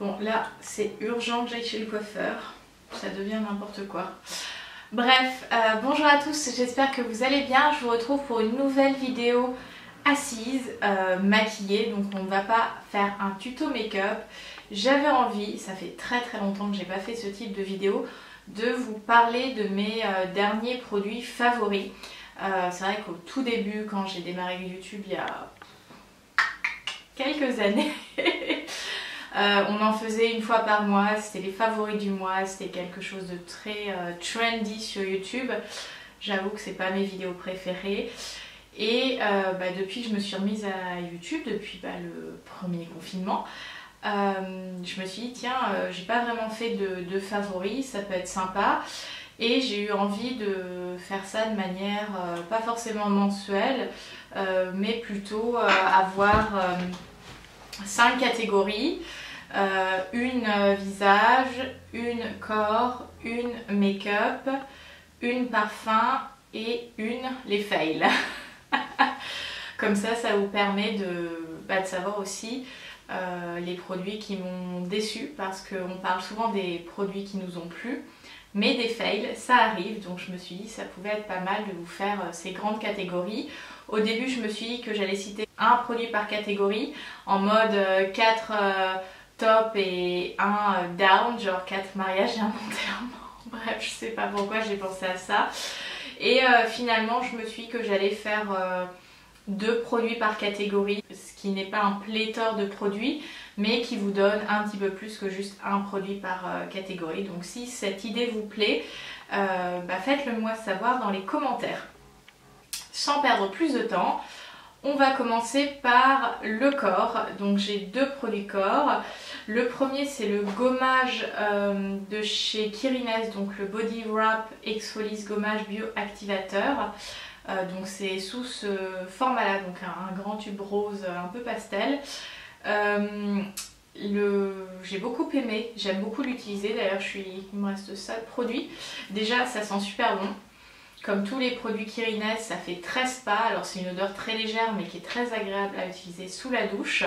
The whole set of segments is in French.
Bon là c'est urgent que j'aille chez le coiffeur, ça devient n'importe quoi. Bref, bonjour à tous, j'espère que vous allez bien. Je vous retrouve pour une nouvelle vidéo assise, maquillée. Donc on ne va pas faire un tuto make-up. J'avais envie, ça fait très longtemps que j'ai pas fait ce type de vidéo, de vous parler de mes derniers produits favoris. C'est vrai qu'au tout début, quand j'ai démarré YouTube il y a quelques années, on en faisait une fois par mois, c'était les favoris du mois, c'était quelque chose de très trendy sur YouTube. J'avoue que c'est pas mes vidéos préférées. Et depuis que je me suis remise à YouTube, depuis le premier confinement, je me suis dit tiens, j'ai pas vraiment fait de favoris, ça peut être sympa. Et j'ai eu envie de faire ça de manière pas forcément mensuelle, mais plutôt avoir 5 catégories. Une visage, une corps, une make-up, une parfum et une les fails. Comme ça vous permet de savoir aussi les produits qui m'ont déçu, parce qu'on parle souvent des produits qui nous ont plu, mais des fails ça arrive. Donc je me suis dit ça pouvait être pas mal de vous faire ces grandes catégories. Au début je me suis dit que j'allais citer un produit par catégorie, en mode 4 top et un down, genre 4 mariages et un enterrement. Bref, je sais pas pourquoi j'ai pensé à ça. Et finalement je me suis dit que j'allais faire 2 produits par catégorie, ce qui n'est pas un pléthore de produits, mais qui vous donne un petit peu plus que juste un produit par catégorie. Donc si cette idée vous plaît, faites-le moi savoir dans les commentaires. Sans perdre plus de temps, on va commencer par le corps. Donc j'ai 2 produits corps. Le premier c'est le gommage de chez Kirines, donc le Body Wrap Exfolies Gommage Bioactivateur. Donc c'est sous ce format là, donc un grand tube rose un peu pastel. J'ai beaucoup aimé, j'aime beaucoup l'utiliser. D'ailleurs il me reste ça de produit. Déjà ça sent super bon. Comme tous les produits Kirines, ça fait très spa. Alors c'est une odeur très légère mais qui est très agréable à utiliser sous la douche.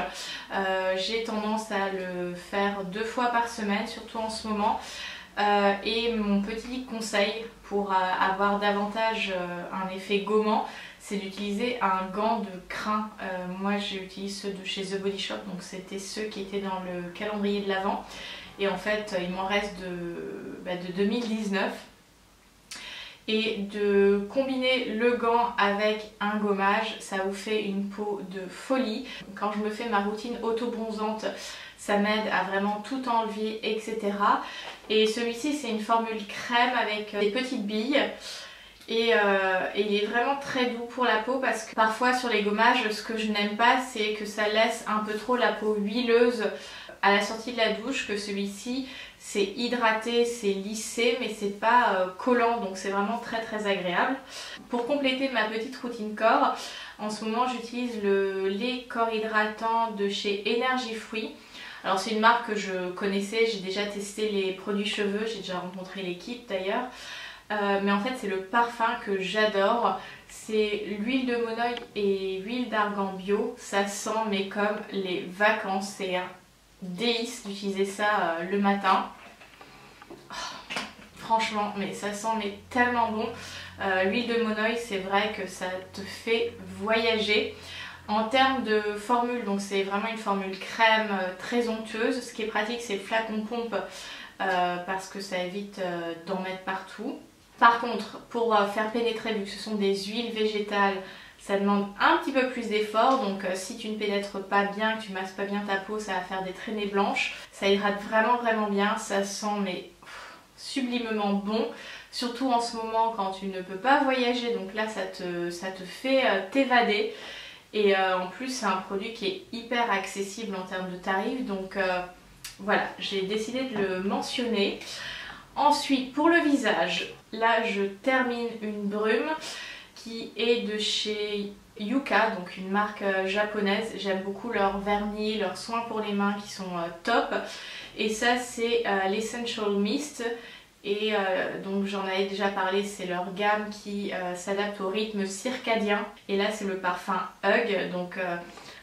J'ai tendance à le faire 2 fois par semaine, surtout en ce moment. Et mon petit conseil pour avoir davantage un effet gommant, c'est d'utiliser un gant de crin. Moi j'utilise ceux de chez The Body Shop, donc c'était ceux qui étaient dans le calendrier de l'Avent. Et en fait il m'en reste de 2019. Et de combiner le gant avec un gommage, ça vous fait une peau de folie. Quand je me fais ma routine auto-bronzante, ça m'aide à vraiment tout enlever, etc. Et celui-ci c'est une formule crème avec des petites billes. Et il est vraiment très doux pour la peau, parce que parfois sur les gommages, ce que je n'aime pas, c'est que ça laisse un peu trop la peau huileuse à la sortie de la douche, que celui-ci c'est hydraté, c'est lissé, mais c'est pas collant, donc c'est vraiment très agréable. Pour compléter ma petite routine corps, en ce moment j'utilise le lait corps hydratant de chez Energy Fruit. Alors c'est une marque que je connaissais, j'ai déjà testé les produits cheveux, j'ai déjà rencontré l'équipe d'ailleurs. Mais en fait c'est le parfum que j'adore. C'est l'huile de monoï et l'huile d'argan bio. Ça sent mais comme les vacances. C'est un délice d'utiliser ça le matin. Oh, franchement, mais ça sent mais tellement bon. L'huile de monoï, c'est vrai que ça te fait voyager. En termes de formule, donc c'est vraiment une formule crème très onctueuse. Ce qui est pratique, c'est le flacon pompe parce que ça évite d'en mettre partout. Par contre, pour faire pénétrer, vu que ce sont des huiles végétales, ça demande un petit peu plus d'effort. Donc si tu ne pénètres pas bien, que tu masses pas bien ta peau, ça va faire des traînées blanches. Ça hydrate vraiment bien, ça sent mais sublimement bon. Surtout en ce moment quand tu ne peux pas voyager, donc là ça te fait t'évader. Et en plus c'est un produit qui est hyper accessible en termes de tarifs. Donc voilà, j'ai décidé de le mentionner. Ensuite pour le visage, là je termine une brume qui est de chez Yuka, donc une marque japonaise. J'aime beaucoup leurs vernis, leurs soins pour les mains qui sont top. Et ça c'est l'Essential Mist. Et donc j'en avais déjà parlé, c'est leur gamme qui s'adapte au rythme circadien. Et là c'est le parfum Hug. Donc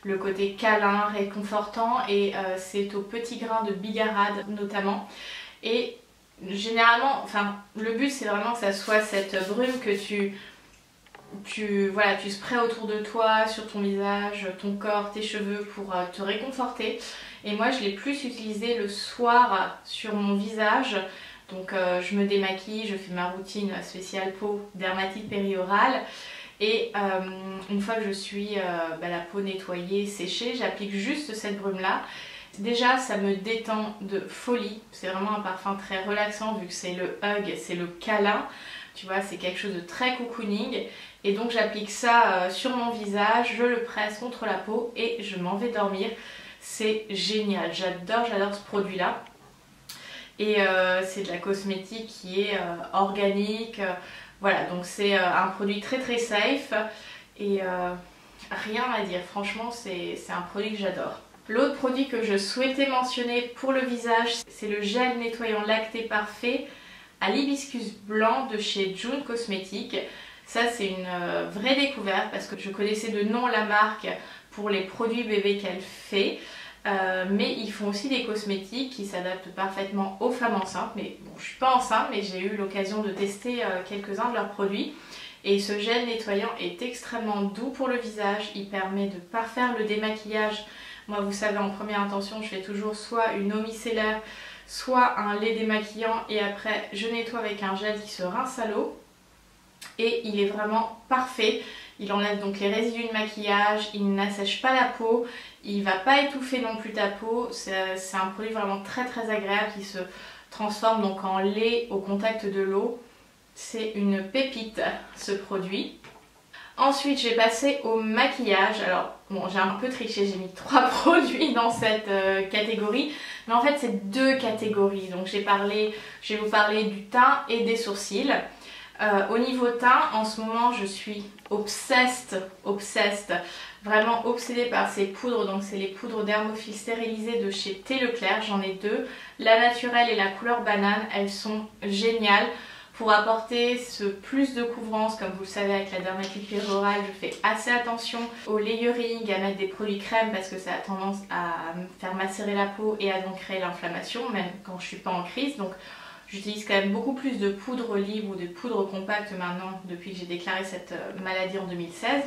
le côté câlin, réconfortant, et c'est au petit grain de bigarade notamment. Et généralement, enfin le but c'est vraiment que ça soit cette brume que voilà, tu sprays autour de toi, sur ton visage, ton corps, tes cheveux pour te réconforter. Et moi je l'ai plus utilisé le soir sur mon visage. Donc je me démaquille, je fais ma routine spéciale peau, dermatite périorale. Et une fois que je suis la peau nettoyée, séchée, j'applique juste cette brume là. Déjà ça me détend de folie, c'est vraiment un parfum très relaxant vu que c'est le hug, c'est le câlin. Tu vois, c'est quelque chose de très cocooning. Et donc j'applique ça sur mon visage, je le presse contre la peau et je m'en vais dormir. C'est génial, j'adore ce produit là. Et c'est de la cosmétique qui est organique. Voilà, donc c'est un produit très très safe. Et rien à dire, franchement c'est un produit que j'adore. L'autre produit que je souhaitais mentionner pour le visage, c'est le gel nettoyant lacté parfait à l'hibiscus blanc de chez June Cosmetics. Ça c'est une vraie découverte parce que je connaissais de nom la marque pour les produits bébés qu'elle fait. Mais ils font aussi des cosmétiques qui s'adaptent parfaitement aux femmes enceintes. Mais bon, je suis pas enceinte, mais j'ai eu l'occasion de tester quelques-uns de leurs produits. Et ce gel nettoyant est extrêmement doux pour le visage. Il permet de parfaire le démaquillage. Moi, vous savez, en première intention, je fais toujours soit une eau micellaire, soit un lait démaquillant. Et après, je nettoie avec un gel qui se rince à l'eau. Et il est vraiment parfait. Il enlève donc les résidus de maquillage, il n'assèche pas la peau, il ne va pas étouffer non plus ta peau. C'est un produit vraiment très très agréable qui se transforme donc en lait au contact de l'eau. C'est une pépite ce produit. Ensuite j'ai passé au maquillage. Alors bon, j'ai un peu triché, j'ai mis 3 produits dans cette catégorie. Mais en fait c'est 2 catégories. Donc je vais vous parler du teint et des sourcils. Au niveau teint, en ce moment je suis obsessed, vraiment obsédée par ces poudres. Donc c'est les poudres Dermophil stérilisées de chez T. Leclerc, j'en ai 2. La naturelle et la couleur banane, elles sont géniales pour apporter ce plus de couvrance. Comme vous le savez, avec la dermatite périorale, je fais assez attention au layering, à mettre des produits crème parce que ça a tendance à faire macérer la peau et à donc créer l'inflammation, même quand je suis pas en crise. Donc j'utilise quand même beaucoup plus de poudre libre ou de poudre compacte maintenant depuis que j'ai déclaré cette maladie en 2016.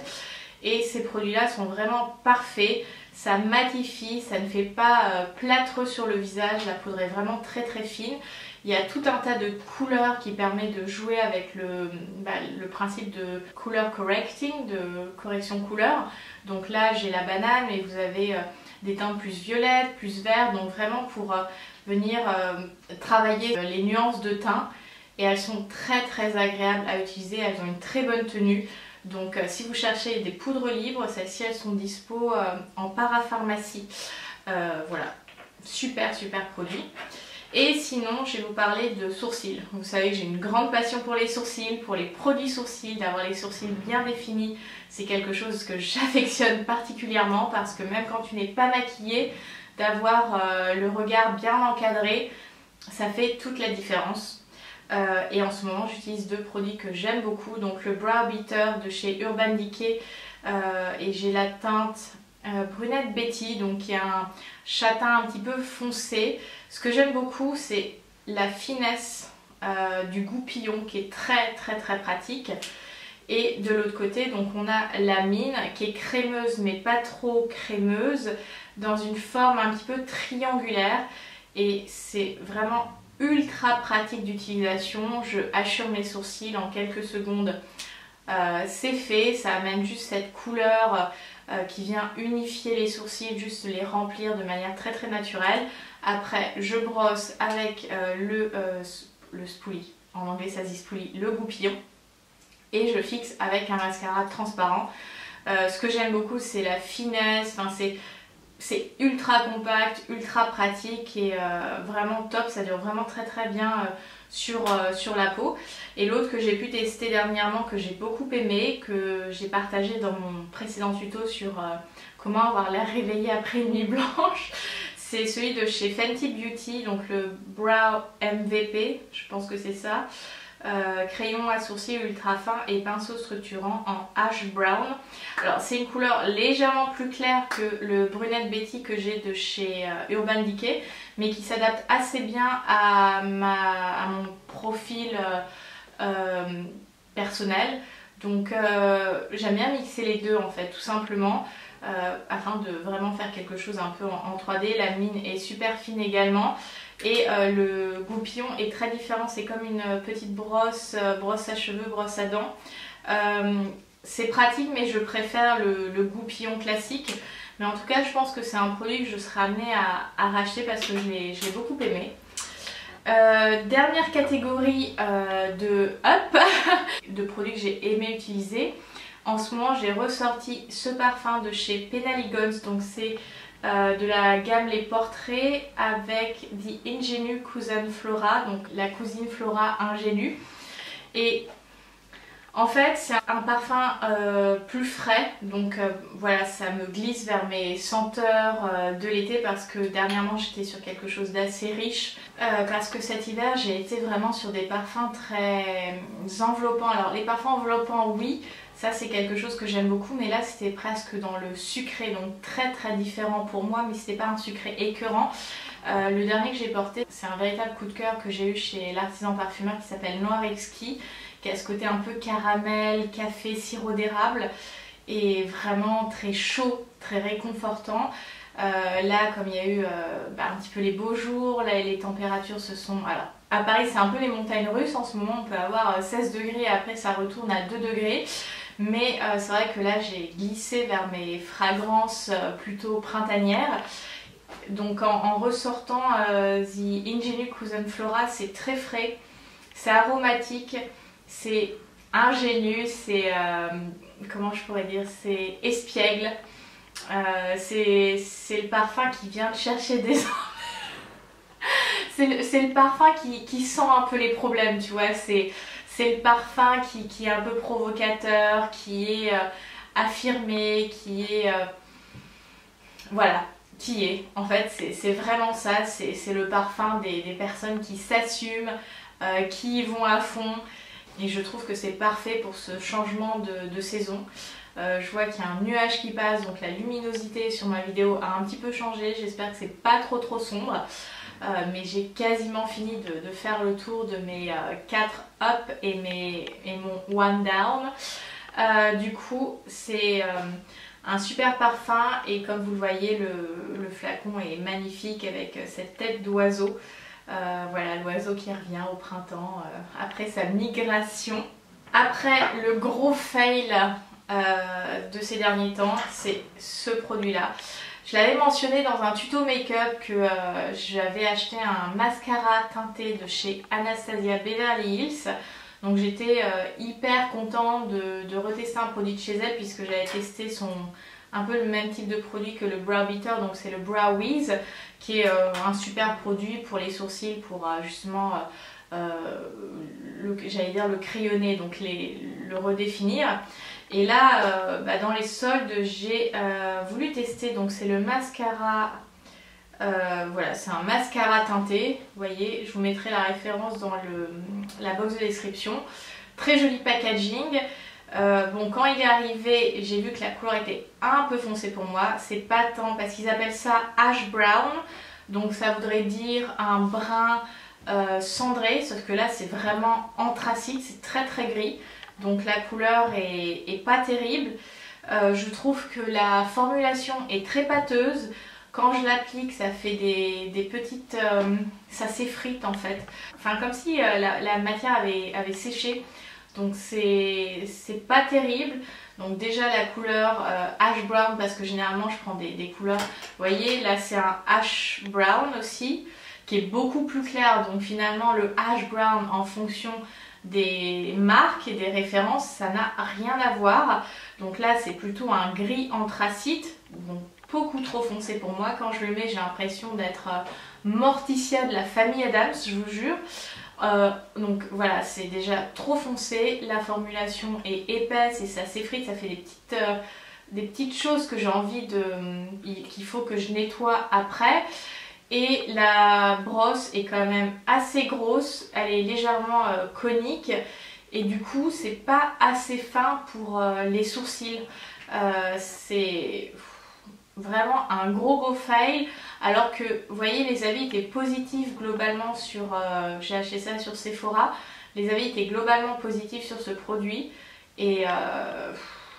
Et ces produits-là sont vraiment parfaits. Ça matifie, ça ne fait pas plâtreux sur le visage. La poudre est vraiment très très fine. Il y a tout un tas de couleurs qui permet de jouer avec le principe de color correcting, de correction couleur. Donc là j'ai la banane et vous avez des teintes plus violettes, plus vertes. Donc vraiment pour venir travailler les nuances de teint. Et elles sont très très agréables à utiliser, elles ont une très bonne tenue. Donc si vous cherchez des poudres libres, celles-ci elles sont dispo en parapharmacie. Voilà, super produit. Et sinon je vais vous parler de sourcils. Vous savez que j'ai une grande passion pour les sourcils, pour les produits sourcils, d'avoir les sourcils bien définis. C'est quelque chose que j'affectionne particulièrement parce que même quand tu n'es pas maquillée, d'avoir le regard bien encadré, ça fait toute la différence. Et en ce moment j'utilise 2 produits que j'aime beaucoup, donc le Brow Beater de chez Urban Decay et j'ai la teinte Brunette Betty, donc qui a un châtain un petit peu foncé. Ce que j'aime beaucoup c'est la finesse du goupillon qui est très pratique. Et de l'autre côté donc on a la mine qui est crémeuse mais pas trop crémeuse, dans une forme un petit peu triangulaire. Et c'est vraiment ultra pratique d'utilisation. Je hachure mes sourcils en quelques secondes. C'est fait, ça amène juste cette couleur qui vient unifier les sourcils, juste les remplir de manière très naturelle. Après je brosse avec le spoolie, en anglais ça se dit spoolie, le goupillon. Et je fixe avec un mascara transparent. Ce que j'aime beaucoup c'est la finesse, enfin, c'est ultra compact, ultra pratique et vraiment top, ça dure vraiment très bien sur la peau. Et l'autre que j'ai pu tester dernièrement, que j'ai beaucoup aimé, que j'ai partagé dans mon précédent tuto sur comment avoir l'air réveillé après une nuit blanche, c'est celui de chez Fenty Beauty, donc le Brow MVP, je pense que c'est ça. crayon à sourcils ultra fin et pinceau structurant en ash brown. Alors c'est une couleur légèrement plus claire que le brunette Betty que j'ai de chez Urban Decay, mais qui s'adapte assez bien à mon profil personnel. Donc j'aime bien mixer les deux en fait, tout simplement, afin de vraiment faire quelque chose un peu en 3D. La mine est super fine également. Et le goupillon est très différent, c'est comme une petite brosse à cheveux, brosse à dents. C'est pratique, mais je préfère le goupillon classique. Mais en tout cas, je pense que c'est un produit que je serai amenée à racheter parce que je l'ai beaucoup aimé. Dernière catégorie de up, de produits que j'ai aimé utiliser. En ce moment, j'ai ressorti ce parfum de chez Penaligons, donc c'est de la gamme Les Portraits avec The Ingenue Cousin Flora, donc la cousine Flora ingénue. Et en fait c'est un parfum plus frais, donc voilà, ça me glisse vers mes senteurs de l'été parce que dernièrement j'étais sur quelque chose d'assez riche, parce que cet hiver j'ai été vraiment sur des parfums très enveloppants. Alors les parfums enveloppants, oui, ça c'est quelque chose que j'aime beaucoup, mais là c'était presque dans le sucré, donc très différent pour moi, mais c'était pas un sucré écœurant. Le dernier que j'ai porté, c'est un véritable coup de cœur que j'ai eu chez l'artisan parfumeur qui s'appelle Noir Exquis, qui a ce côté un peu caramel, café, sirop d'érable, et vraiment très chaud, très réconfortant. Là, comme il y a eu un petit peu les beaux jours, là les températures se sont... Alors, à Paris c'est un peu les montagnes russes en ce moment, on peut avoir 16 degrés, après ça retourne à 2 degrés. Mais c'est vrai que là j'ai glissé vers mes fragrances plutôt printanières. Donc en ressortant The Ingenue Cousin Flora, c'est très frais, c'est aromatique, c'est ingénu, c'est comment je pourrais dire, c'est espiègle. C'est le parfum qui vient de chercher des... c'est le parfum qui sent un peu les problèmes, tu vois. C'est le parfum qui est un peu provocateur, qui est affirmé, qui est... voilà, qui est. En fait, c'est vraiment ça, c'est le parfum des personnes qui s'assument, qui y vont à fond. Et je trouve que c'est parfait pour ce changement de saison. Je vois qu'il y a un nuage qui passe, donc la luminosité sur ma vidéo a un petit peu changé. J'espère que c'est pas trop sombre. Mais j'ai quasiment fini de faire le tour de mes 4 up et mon 1 down. Du coup, c'est un super parfum et comme vous le voyez, le flacon est magnifique avec cette tête d'oiseau. Voilà, l'oiseau qui revient au printemps après sa migration. Après, le gros fail de ces derniers temps, c'est ce produit-là. Je l'avais mentionné dans un tuto make-up que j'avais acheté un mascara teinté de chez Anastasia Beverly Hills. Donc j'étais hyper contente de retester un produit de chez elle puisque j'avais testé un peu le même type de produit que le Brow Beater, donc c'est le Brow Wiz, qui est un super produit pour les sourcils, pour justement j'allais dire le crayonner, donc le redéfinir. Et là, dans les soldes, j'ai voulu tester, donc c'est le mascara, voilà, c'est un mascara teinté, vous voyez, je vous mettrai la référence dans la box de description. Très joli packaging. Bon, quand il est arrivé, j'ai vu que la couleur était un peu foncée pour moi, c'est pas tant parce qu'ils appellent ça ash brown, donc ça voudrait dire un brun cendré, sauf que là c'est vraiment anthracite, c'est très gris. Donc la couleur est pas terrible. Je trouve que la formulation est très pâteuse. Quand je l'applique, ça fait des petites... ça s'effrite en fait. Enfin, comme si la matière avait séché. Donc c'est pas terrible. Donc déjà la couleur ash brown, parce que généralement je prends des couleurs... Vous voyez, là c'est un ash brown aussi, qui est beaucoup plus clair. Donc finalement le ash brown en fonction des marques et des références, ça n'a rien à voir. Donc là c'est plutôt un gris anthracite, donc beaucoup trop foncé pour moi. Quand je le mets, j'ai l'impression d'être Morticia de la famille Adams, je vous jure. Donc voilà, c'est déjà trop foncé, la formulation est épaisse et ça s'effrite, ça fait des petites choses que j'ai envie qu'il faut que je nettoie après. Et la brosse est quand même assez grosse, elle est légèrement conique et du coup c'est pas assez fin pour les sourcils. C'est vraiment un gros fail, alors que vous voyez les avis étaient positifs globalement sur, j'ai acheté ça sur Sephora, les avis étaient globalement positifs sur ce produit et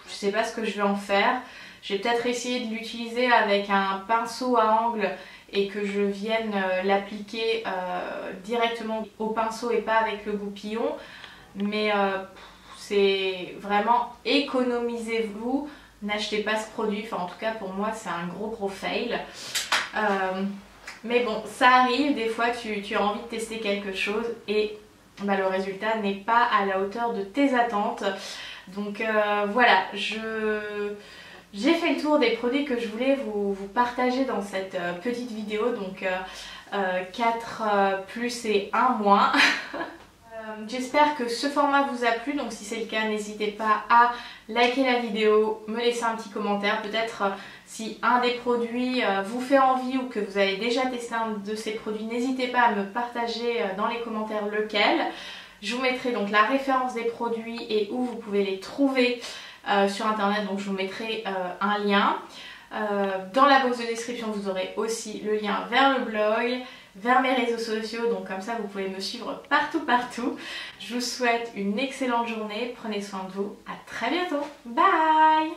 je sais pas ce que je vais en faire. Je vais peut-être essayer de l'utiliser avec un pinceau à ongles et que je vienne l'appliquer directement au pinceau et pas avec le goupillon. Mais c'est vraiment économisez-vous, n'achetez pas ce produit. Enfin en tout cas pour moi c'est un gros fail. Mais bon, ça arrive, des fois tu as envie de tester quelque chose et bah, le résultat n'est pas à la hauteur de tes attentes. Donc voilà, j'ai fait le tour des produits que je voulais vous partager dans cette petite vidéo, donc 4 plus et 1 moins. J'espère que ce format vous a plu, donc si c'est le cas n'hésitez pas à liker la vidéo, me laisser un petit commentaire, peut-être si un des produits vous fait envie ou que vous avez déjà testé un de ces produits, n'hésitez pas à me partager dans les commentaires lequel. Je vous mettrai donc la référence des produits et où vous pouvez les trouver sur internet, donc je vous mettrai un lien. Dans la box de description vous aurez aussi le lien vers le blog, vers mes réseaux sociaux, donc comme ça vous pouvez me suivre partout. Je vous souhaite une excellente journée, prenez soin de vous, à très bientôt, bye.